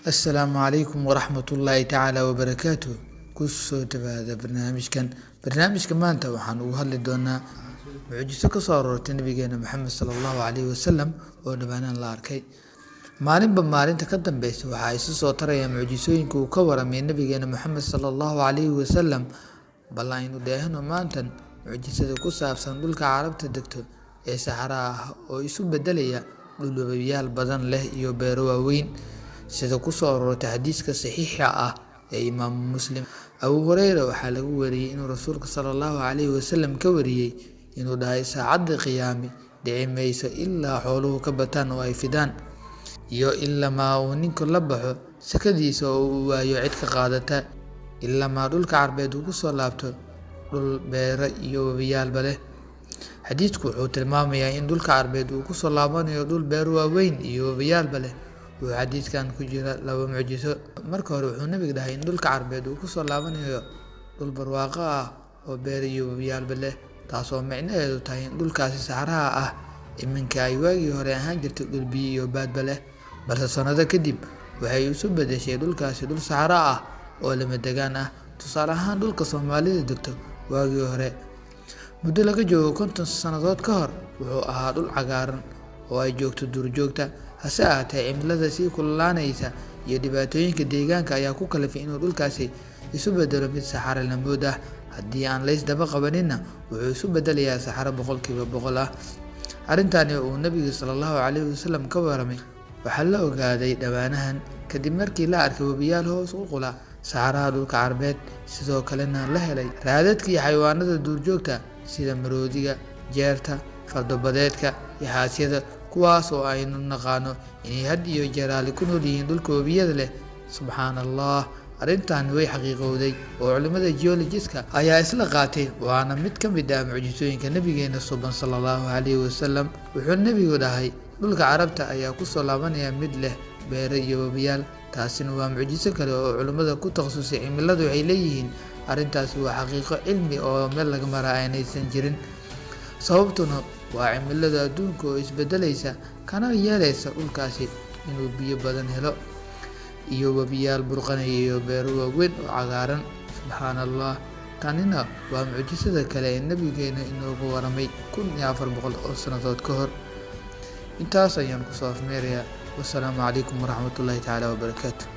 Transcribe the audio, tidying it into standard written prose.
Assalaamu calaykum waraxmatullaahi tacaala wabarakaatuh. Ku soo dhawaada barnaamijka maanta waxaan uga hadli doonaa mucjiso ka soo aroortay nabigeena Maxamed sallallahu calayhi wasallam oo dhawaanaan la arkay. Maalinba maalinta ka dambeysa waxaa isu soo taraya mucjisooyinka uu ka waramay nabigeena Maxamed sallallahu calayhi wasallam. Bal aynu dheehno maantan mucjisada ku saabsan dhulka Carabta degto ee Saxaraha ah oo isu beddelaya dhul wabiyaal badan leh iyo beero waaweyn, sida ku soo aroortay xadiiska saxiixa ah ee Imaam Muslim. Abu Hurayra waxaa laga wariyay inuu Rasuulka sallallahu calayhi wasallam ka wariyay inuu dhahay saacadda qiyaami dhici mayso ilaa xooluhu ka bataan oo ay fidaan, iyo ilamaa uu ninku la baxo sakadiisa oo uu waayo cid ka qaadata, ilamaa dhulka Carbeed uu ku soo laabto dhul beero iyo wabiyaalba leh. Xadiisku wuxuu tilmaamayaa in dhulka Carbeed uu ku soo laabanayo dhul beero waaweyn iyo wabiyaalba leh. Wuxuu xadiiskan ku jira laba mucjiso. Marka hore wuxuu nabiga dhahay in dhulka Carbeed uu ku soo laabanayo dhul barwaaqo ah oo beero iyo wabiyaalba leh, taasoo micnaheedu tahay in dhulkaasi Saxaraha ah iminka ay waagii hore ahaan jirtay dhul biyo iyo baadba leh, balse sanado kadib waxay isu beddeshay dhulkaasi dhul saxaro ah oo lama degaan ah. Tusaale ahaan, dhulka Soomaalida degto waagii hore muddo laga joogo 50 sannadood ka hor wuxuu ahaa dhul cagaaran oo ay joogto duurjoogta. Hase ahaatee, cimilada sii kululaanaysa iyo dhibaatooyinka deegaanka ayaa ku kalifay inuu dhulkaasi isu beddelo mid saxaro lamood ah. Haddii aan la isdaba qabaninna wuxuu isu beddelayaa saxaro 100% ah. Arrintani uu nabiga sallallahu calayhi wasallam ka waramay waxaa la ogaaday dhawaanahan kadib markii la arkay wabiyaal hoos u qula saxaraha dhulka Carbeed, sidoo kalena la helay raadadkii xayawaanada duurjoogta sida maroodiga, jeerta, fardo-badeedka iyo xaasyada, kuwaas oo aynu naqaano inay had iyo jeer ku nool yihiin dhulka wabiyada leh. Subxaan Allah, arrintan way xaqiiqowday oo culimada geologiska ayaa isla qaatay, waana mid ka mid ah mucjisooyinka nabigeena suban sallallahu calayhi wasallam. Wuxuu nabigu dhahay dhulka Carabta ayaa ku soo laabanaya mid leh beero iyo wabiyaal. Taasina waa mucjiso kale oo culimada ku takhasusay cimiladu waxay leeyihiin arrintaasi waa xaqiiqo cilmi oo meel laga maraa aynaysan jirin. Sababtuna waa cimilada adduunka oo isbeddelaysa kana yeelaysa dhulkaasi inuu biyo badan helo iyo wabiyaal burqanaya iyo beero waaweyn oo cagaaran. Subxaan Allah, tanina waa mucjisada kale ee nabigeena inoogu waramay 1400 oo sannadood ka hor. Intaas ayaan ku soo afmeerayaa. Wassalaamu calaykum waraxmatullaahi tacaala wabarakaatuh.